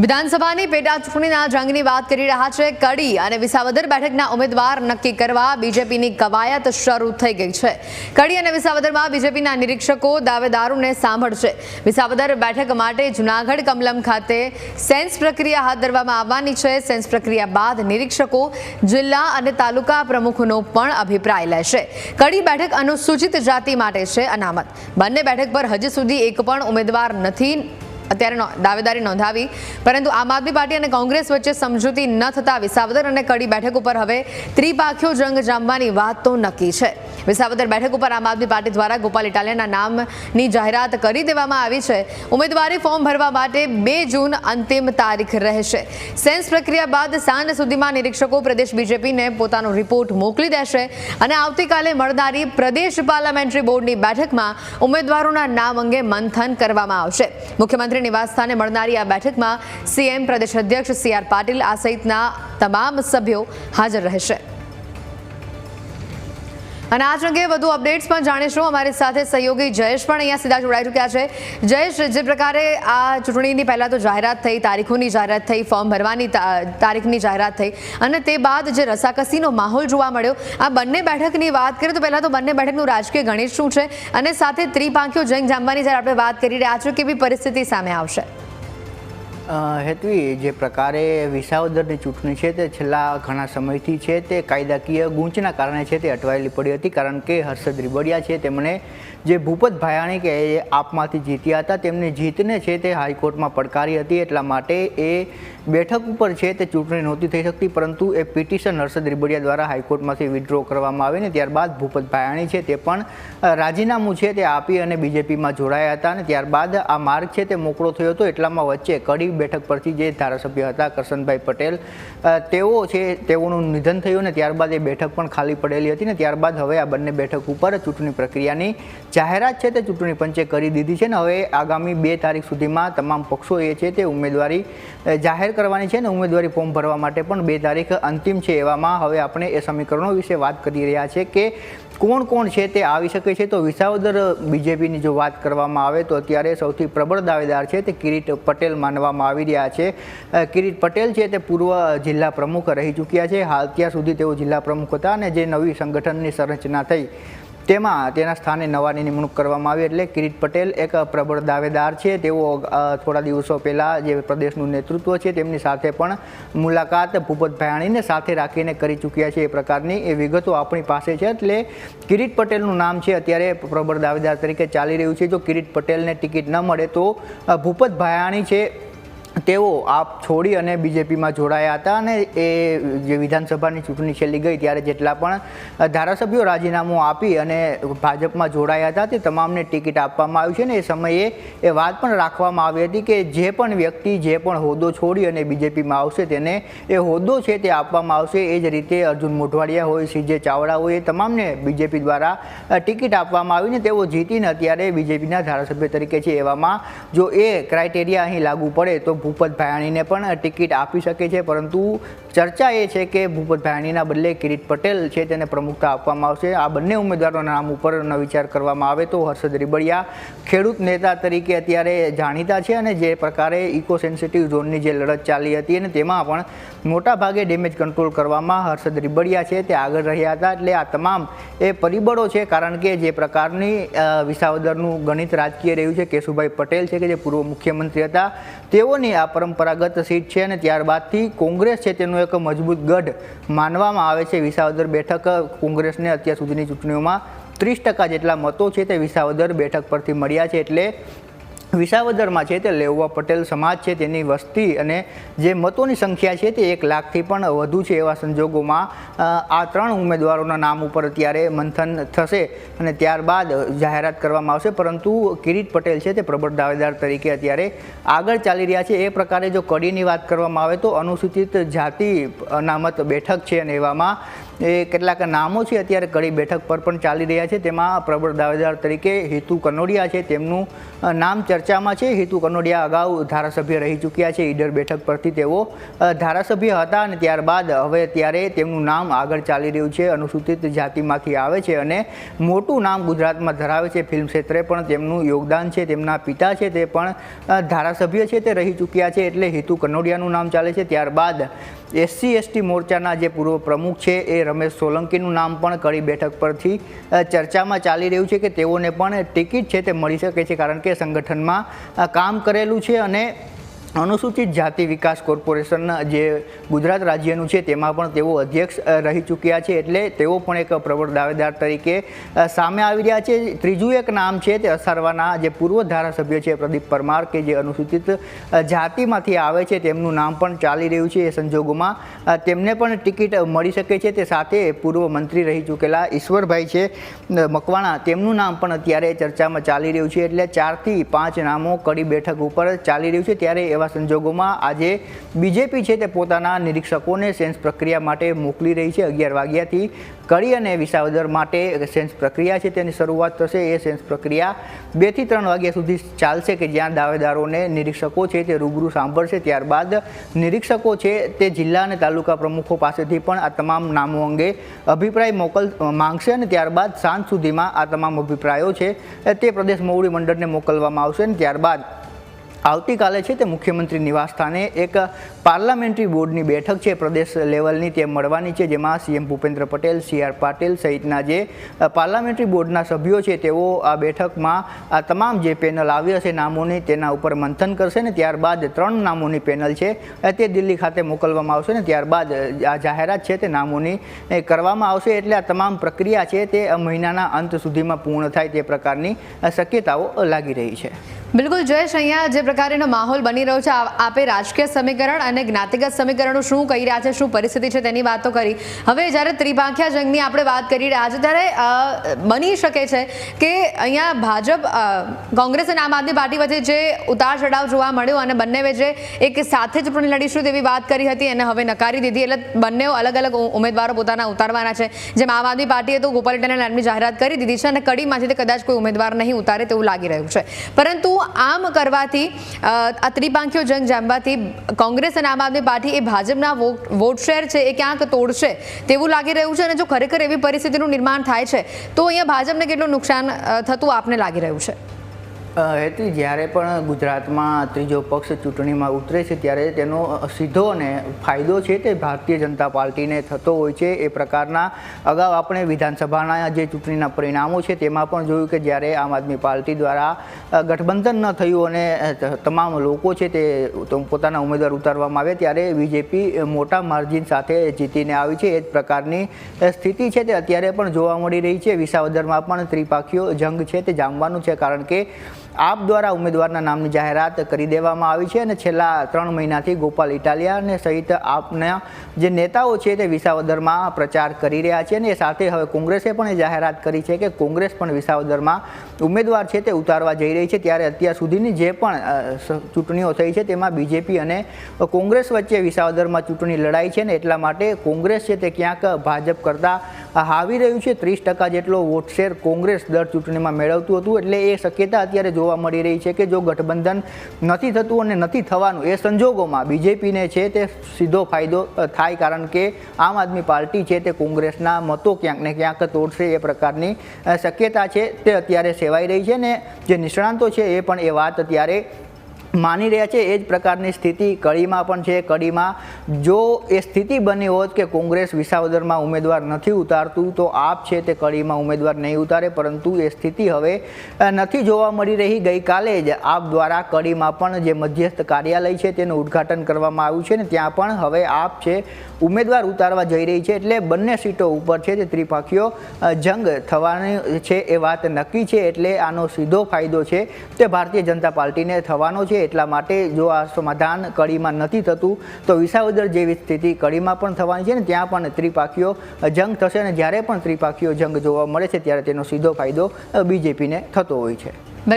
વિધાનસભાની પેટા ચૂંટણીના જંગની વાત કરી રહ્યા છે। કડી અને વિસાવદર બેઠકના ઉમેદવાર નક્કી કરવા બીજેપીની કવાયત શરૂ થઈ ગઈ છે। કડી અને વિસાવદરમાં બીજેપીના નિરીક્ષકો દાવેદારોને સાંભળશે। વિસાવદર બેઠક માટે જૂનાગઢ કમલમ ખાતે સેન્સ પ્રક્રિયા હાથ ધરવામાં આવવાની છે। સેન્સ પ્રક્રિયા બાદ નિરીક્ષકો જિલ્લા અને તાલુકા પ્રમુખનો પણ અભિપ્રાય લેશે। કડી બેઠક અનુસૂચિત જાતિ માટે છે અનામત। બંને બેઠક પર હજી સુધી એક પણ ઉમેદવાર નથી અત્યારે દાવેદારી નોંધાવી, પરંતુ આમ આદમી પાર્ટી અને કોંગ્રેસ વચ્ચે સમજૂતી ન થતા વિસાવદર અને કડી બેઠક ઉપર હવે ત્રિપાખ્યો જંગ જામવાની વાત તો નક્કી છે। વિસાવદર બેઠક ઉપર આમ આદમી પાર્ટી દ્વારા ગોપાલ ઇટાલિયાના નામની જાહેરાત કરી દેવામાં આવી છે। ઉમેદવારી ફોર્મ ભરવા માટે 2 જૂન અંતિમ તારીખ રહેશે। સેન્સ પ્રક્રિયા બાદ સાંજ સુધીમાં નિરીક્ષકો પ્રદેશ બીજેપીને પોતાનો રિપોર્ટ મોકલી દેશે અને આવતીકાલે મળનારી પ્રદેશ પાર્લામેન્ટરી બોર્ડની બેઠકમાં ઉમેદવારોના નામ અંગે મંથન કરવામાં આવશે। મુખ્યમંત્રી નિવાસ સ્થાને મળનારી આ બેઠકમાં સીએમ, પ્રદેશ અધ્યક્ષ CR પાટીલ આ સહિતના તમામ સભ્યો હાજર રહેશે। અને આ અંગે વધુ અપડેટ્સ પણ જાણીશું। અમારી સાથે સહયોગી જયેશ પણ અહીંયા સીધા જોડાઈ ચૂક્યા છે। જયેશ, જે પ્રકારે આ ચૂંટણીની પહેલા તો જાહેરાત થઈ, તારીખોની જાહેરાત થઈ, ફોર્મ ભરવાની તારીખની જાહેરાત થઈ અને તે બાદ જે રસાકસીનો માહોલ જોવા મળ્યો, આ બંને બેઠકની વાત કરીએ તો પહેલા તો બંને બેઠકનું રાજકીય ગણિત શું છે અને સાથે ત્રિપાંખ્યો જંગ જામવાની જ્યારે આપણે વાત કરી રહ્યા છીએ, કેવી પરિસ્થિતિ સામે આવશે? હેતવી, જે પ્રકારે વિસાવદરની ચૂંટણી છે તે છેલ્લા ઘણા સમયથી છે તે કાયદાકીય ગૂંચના કારણે છે તે અટવાયેલી પડી હતી, કારણ કે હર્ષદ રીબડિયા છે તેમણે જે ભૂપત ભાયાણી કે આપમાંથી જીત્યા હતા તેમની જીતને છે તે હાઈકોર્ટમાં પડકારી હતી। એટલા માટે એ બેઠક ઉપર છે તે ચૂંટણી નહોતી થઈ શકતી, પરંતુ એ પિટિશન હર્ષદ રીબડિયા દ્વારા હાઈકોર્ટમાંથી વિથડ્રો કરવામાં આવીને ત્યારબાદ ભૂપત ભાયાણી છે તે પણ રાજીનામું છે તે આપી અને બીજેપીમાં જોડાયા હતા અને ત્યારબાદ આ માર્ગ છે તે મોકળો થયો હતો। એટલામાં વચ્ચે કડી બેઠક પરથી જે ધારાસભ્ય હતા કરશનભાઈ પટેલ, તેઓનું નિધન થયું અને ત્યારબાદ એ બેઠક પણ ખાલી પડેલી હતી ને ત્યારબાદ હવે આ બંને બેઠક ઉપર ચૂંટણી પ્રક્રિયાની જાહેરાત છે તે ચૂંટણી પંચે કરી દીધી છે ને હવે આગામી 2 તારીખ સુધીમાં તમામ પક્ષો એ છે તે ઉમેદવારી જાહેર કરવાની છે ને ઉમેદવારી ફોર્મ ભરવા માટે પણ 2 તારીખ અંતિમ છે। એવામાં હવે આપણે એ સમીકરણો વિશે વાત કરી રહ્યા છે કે કોણ કોણ છે તે આવી શકે છે। તો વિસાવદર બીજેપીની જો વાત કરવામાં આવે તો અત્યારે સૌથી પ્રબળ દાવેદાર છે તે કિરીટ પટેલ માનવામાં આવી રહ્યા છે। કિરીટ પટેલ છે તે પૂર્વ જિલ્લા પ્રમુખ રહી ચૂક્યા છે। હાલ અત્યાર સુધી તેઓ જિલ્લા પ્રમુખ હતા અને જે નવી સંગઠનની સંરચના થઈ તેમાં તેના સ્થાને નવાની નિમણૂક કરવામાં આવી, એટલે કિરીટ પટેલ એક પ્રબળ દાવેદાર છે। તેઓ થોડા દિવસો પહેલાં જે પ્રદેશનું નેતૃત્વ છે તેમની સાથે પણ મુલાકાત ભૂપત ભાયાણીને સાથે રાખીને કરી ચૂક્યા છે। એ પ્રકારની એ વિગતો આપણી પાસે છે, એટલે કિરીટ પટેલનું નામ છે અત્યારે પ્રબળ દાવેદાર તરીકે ચાલી રહ્યું છે। જો કિરીટ પટેલને ટિકિટ ન મળે તો ભૂપત ભાયાણી છે તેઓ આપ છોડી અને બીજેપીમાં જોડાયા હતા અને એ જે વિધાનસભાની ચૂંટણી છેલ્લી ગઈ ત્યારે જેટલા પણ ધારાસભ્યો રાજીનામું આપી અને ભાજપમાં જોડાયા હતા તે તમામને ટિકિટ આપવામાં આવી છે ને એ સમયે એ વાત પણ રાખવામાં આવી હતી કે જે પણ વ્યક્તિ જે પણ હોદ્દો છોડી અને બીજેપીમાં આવશે તેને એ હોદ્દો છે તે આપવામાં આવશે। એ જ રીતે અર્જુન મોઢવાડિયા હોય, CJ ચાવડા હોય, એ તમામને બીજેપી દ્વારા ટિકિટ આપવામાં આવીને તેઓ જીતીને અત્યારે બીજેપીના ધારાસભ્ય તરીકે છે। એવામાં જો એ ક્રાઇટેરિયા અહીં લાગુ પડે તો ભૂપત ભાયાણીને પણ ટિકિટ આપી શકે છે, પરંતુ ચર્ચા એ છે કે ભૂપત ભાયાણીના બદલે કિરીટ પટેલ છે તેને પ્રમુખતા આપવામાં આવશે। આ બંને ઉમેદવારોના નામ ઉપરનો વિચાર કરવામાં આવે તો હર્ષદ રીબડિયા ખેડૂત નેતા તરીકે અત્યારે જાણીતા છે અને જે પ્રકારે ઇકો સેન્સિટિવ ઝોનની જે લડત ચાલી હતી અને તેમાં પણ મોટા ભાગે ડેમેજ કંટ્રોલ કરવામાં હર્ષદ રીબડિયા છે તે આગળ રહ્યા હતા। એટલે આ તમામ એ પરિબળો છે, કારણ કે જે પ્રકારની વિસાવદરનું ગણિત રાજકીય રહ્યું છે, કેશુભાઈ પટેલ છે કે જે પૂર્વ મુખ્યમંત્રી હતા તેઓની આ પરંપરાગત સીટ છે અને ત્યારબાદથી કોંગ્રેસ છે તેનો એક મજબૂત ગઢ માનવામાં આવે છે। વિસાવદર બેઠક કોંગ્રેસને અત્યાર સુધીની ચૂંટણીઓમાં 30% જેટલા મતો છે તે વિસાવદર બેઠક પરથી મળ્યા છે, એટલે વિસાવદરમાં છે તે લેઉવા પટેલ સમાજ છે તેની વસ્તી અને જે મતોની સંખ્યા છે તે 1 લાખથી પણ વધુ છે। એવા સંજોગોમાં આ 3 ઉમેદવારોના નામ ઉપર અત્યારે મંથન થશે અને ત્યારબાદ જાહેરાત કરવામાં આવશે, પરંતુ કિરીટ પટેલ છે તે પ્રબળ દાવેદાર તરીકે અત્યારે આગળ ચાલી રહ્યા છે। એ પ્રકારે જો કડીની વાત કરવામાં આવે તો અનુસૂચિત જાતિ અનામત બેઠક છે અને એવામાં એ કેટલાક નામો છે અત્યારે કડી બેઠક પર પણ ચાલી રહ્યા છે. તેમાં પ્રબળ દાવેદાર તરીકે હેતુ કનોડિયા છે, તેમનું નામ ચર્ચામાં છે. હેતુ કનોડિયા અગાઉ ધારાસભ્ય રહી ચૂક્યા છે. ઈડર બેઠક પરથી તેઓ ધારાસભ્ય હતા અને ત્યારબાદ હવે ત્યારે તેમનું નામ આગળ ચાલી રહ્યું છે. અનુસૂચિત જાતિમાંથી આવે છે અને મોટું નામ ગુજરાતમાં ધરાવે છે. ફિલ્મ ક્ષેત્રે પણ તેમનું યોગદાન છે. તેમના પિતા છે તે પણ ધારાસભ્ય છે તે રહી ચૂક્યા છે, એટલે હેતુ કનોડિયાનું નામ ચાલે છે. ત્યારબાદ SC/ST મોરચાના જે પૂર્વ પ્રમુખ છે એ રમેશ સોલંકીનું નામ પણ કડી બેઠક પરથી ચર્ચામાં ચાલી રહ્યું છે કે તેઓને પણ ટિકિટ છે તે મળી શકે છે, કારણ કે સંગઠનમાં કામ કરેલું છે અને અનુસૂચિત જાતિ વિકાસ કોર્પોરેશન જે ગુજરાત રાજ્યનું છે તેમાં પણ તેઓ અધ્યક્ષ રહી ચૂક્યા છે, એટલે તેઓ પણ એક પ્રબળ દાવેદાર તરીકે સામે આવી રહ્યા છે. ત્રીજું એક નામ છે તે અસારવાના જે પૂર્વ ધારાસભ્ય છે પ્રદીપ પરમાર, કે જે અનુસૂચિત જાતિમાંથી આવે છે, તેમનું નામ પણ ચાલી રહ્યું છે. એ સંજોગોમાં તેમને પણ ટિકિટ મળી શકે છે. તે સાથે પૂર્વ મંત્રી રહી ચૂકેલા ઈશ્વરભાઈ છે મકવાણા, તેમનું નામ પણ અત્યારે ચર્ચામાં ચાલી રહ્યું છે. એટલે 4 થી 5 નામો કડી બેઠક ઉપર ચાલી રહ્યું છે. ત્યારે એવા સંજોગોમાં આજે બીજેપી છે તે પોતાના નિરીક્ષકોને સેન્સ પ્રક્રિયા માટે મોકલી રહી છે. 11 વાગ્યાથી કડી અને વિસાવદર માટે સેન્સ પ્રક્રિયા છે તેની શરૂઆત થશે. એ સેન્સ પ્રક્રિયા 2 થી 3 વાગ્યા સુધી ચાલશે, કે જ્યાં દાવેદારોને નિરીક્ષકો છે તે રૂબરૂ સાંભળશે. ત્યારબાદ નિરીક્ષકો છે તે જિલ્લા અને તાલુકા પ્રમુખો પાસેથી પણ આ તમામ નામો અંગે અભિપ્રાય માંગશે અને ત્યારબાદ સાંજ સુધીમાં આ તમામ અભિપ્રાયો છે તે પ્રદેશ મોવડી મંડળને મોકલવામાં આવશે. અને ત્યારબાદ આવતીકાલે છે તે મુખ્યમંત્રી નિવાસ સ્થાને એક પાર્લામેન્ટરી બોર્ડની બેઠક છે પ્રદેશ લેવલની તે મળવાની છે, જેમાં CM ભૂપેન્દ્ર પટેલ, CR પાટીલ સહિતના જે પાર્લામેન્ટરી બોર્ડના સભ્યો છે તેઓ આ બેઠકમાં આ તમામ જે પેનલ આવી હશે નામોની તેના ઉપર મંથન કરશે ને ત્યારબાદ 3 નામોની પેનલ છે તે દિલ્હી ખાતે મોકલવામાં આવશે ને ત્યારબાદ આ જાહેરાત છે તે નામોની કરવામાં આવશે. એટલે આ તમામ પ્રક્રિયા છે તે મહિનાના અંત સુધીમાં પૂર્ણ થાય તે પ્રકારની શક્યતાઓ લાગી રહી છે. બિલકુલ જયેશ, અહીંયા જે પ્રકારનો માહોલ બની રહ્યો છે, આપે રાજકીય સમીકરણ અને જ્ઞાતિગત સમીકરણો શું કહી રહ્યા છે, શું પરિસ્થિતિ છે તેની વાતો કરી. હવે જ્યારે ત્રિપાંખ્યા જંગની આપણે વાત કરી રહ્યા છે ત્યારે બની શકે છે કે અહીંયા ભાજપ, કોંગ્રેસ અને આમ આદમી પાર્ટી વચ્ચે જે ઉતાર ચઢાવ જોવા મળ્યો અને બંને વચ્ચે એક સાથે ચૂંટણી લડીશું તેવી વાત કરી હતી અને હવે નકારી દીધી. એટલે બંને અલગ અલગ ઉમેદવારો પોતાના ઉતારવાના છે. જેમ આમ આદમી પાર્ટીએ તો ગોપાલ ઇટાલિયાના નામની જાહેરાત કરી દીધી છે અને કડીમાંથી કદાચ કોઈ ઉમેદવાર નહીં ઉતારે તેવું લાગી રહ્યું છે. પરંતુ આમ કરવાથી, આ ત્રિપાંખ્યો જંગ જામવાથી કોંગ્રેસ અને આમ આદમી પાર્ટી એ ભાજપના વોટ શેર છે એ ક્યાંક તોડશે તેવું લાગી રહ્યું છે. અને જો ખરેખર એવી પરિસ્થિતિનું નિર્માણ થાય છે તો અહીંયા ભાજપને કેટલું નુકસાન થતું આપને લાગી રહ્યું છે? હેતુ, જ્યારે પણ ગુજરાતમાં ત્રીજો પક્ષ ચૂંટણીમાં ઉતરે છે ત્યારે તેનો સીધો અને ફાયદો છે તે ભારતીય જનતા પાર્ટીને થતો હોય છે. એ પ્રકારના અગાઉ આપણે વિધાનસભાના જે ચૂંટણીના પરિણામો છે તેમાં પણ જોયું કે જ્યારે આમ આદમી પાર્ટી દ્વારા ગઠબંધન ન થયું અને તમામ લોકો છે તે પોતાના ઉમેદવાર ઉતારવામાં આવ્યા ત્યારે બીજેપી મોટા માર્જિન સાથે જીતીને આવી છે. એ જ પ્રકારની સ્થિતિ છે તે અત્યારે પણ જોવા મળી રહી છે. વિસાવદરમાં પણ ત્રિપાંખ્યો જંગ છે તે જામવાનું છે, કારણ કે આપ દ્વારા ઉમેદવારના નામની જાહેરાત કરી દેવામાં આવી છે અને છેલ્લા 3 મહિનાથી ગોપાલ ઇટાલિયા અને સહિત આપના જે નેતાઓ છે તે વિસાવદરમાં પ્રચાર કરી રહ્યા છે. અને એ સાથે હવે કોંગ્રેસે પણ એ જાહેરાત કરી છે કે કોંગ્રેસ પણ વિસાવદરમાં ઉમેદવાર છે તે ઉતારવા જઈ રહી છે. ત્યારે અત્યાર સુધીની જે પણ ચૂંટણીઓ થઈ છે તેમાં બીજેપી અને કોંગ્રેસ વચ્ચે વિસાવદરમાં ચૂંટણી લડાઈ છે ને એટલા માટે કોંગ્રેસ છે તે ક્યાંક ભાજપ કરતાં હાવી રહ્યું છે. 30% જેટલો વોટ શેર કોંગ્રેસ દર ચૂંટણીમાં મેળવતું હતું. એટલે એ શક્યતા અત્યારે જોવા મળી રહી છે કે જો ગઠબંધન નથી થતું અને નથી થવાનું એ સંજોગોમાં બીજેપીને છે તે સીધો ફાયદો થાય, કારણ કે આમ આદમી પાર્ટી છે તે કોંગ્રેસના મતો ક્યાંક ને ક્યાંક તોડશે એ પ્રકારની શક્યતા છે તે અત્યારે સેવાઈ રહી છે. ને જે નિષ્ણાંતો છે એ પણ એ વાત અત્યારે માની રહ્યા છે. એ જ પ્રકારની સ્થિતિ કડીમાં પણ છે. કડીમાં જો એ સ્થિતિ બની હોત કે કોંગ્રેસ વિસાવદરમાં ઉમેદવાર નથી ઉતારતું તો આપ છે તે કડીમાં ઉમેદવાર નહીં ઉતારે, પરંતુ એ સ્થિતિ હવે નથી જોવા મળી રહી. ગઈકાલે જ આપ દ્વારા કડીમાં પણ જે મધ્યસ્થ કાર્યાલય છે તેનું ઉદ્ઘાટન કરવામાં આવ્યું છે ને ત્યાં પણ હવે આપ છે ઉમેદવાર ઉતારવા જઈ રહી છે. એટલે બંને સીટો ઉપર છે તે ત્રિપાંખ્યો જંગ થવાની છે એ વાત નક્કી છે. એટલે આનો સીધો ફાયદો છે તે ભારતીય જનતા પાર્ટીને થવાનો છે. એટલા માટે જો આ સમાધાન કડીમાં નથી થતું તો વિસાવદર જેવી સ્થિતિ કડીમાં પણ થવાની છે ને ત્યાં પણ ત્રિપાંખ્યો જંગ થશે. અને જ્યારે પણ ત્રિપાંખ્યો જંગ જોવા મળે છે ત્યારે તેનો સીધો ફાયદો બીજેપીને થતો હોય છે.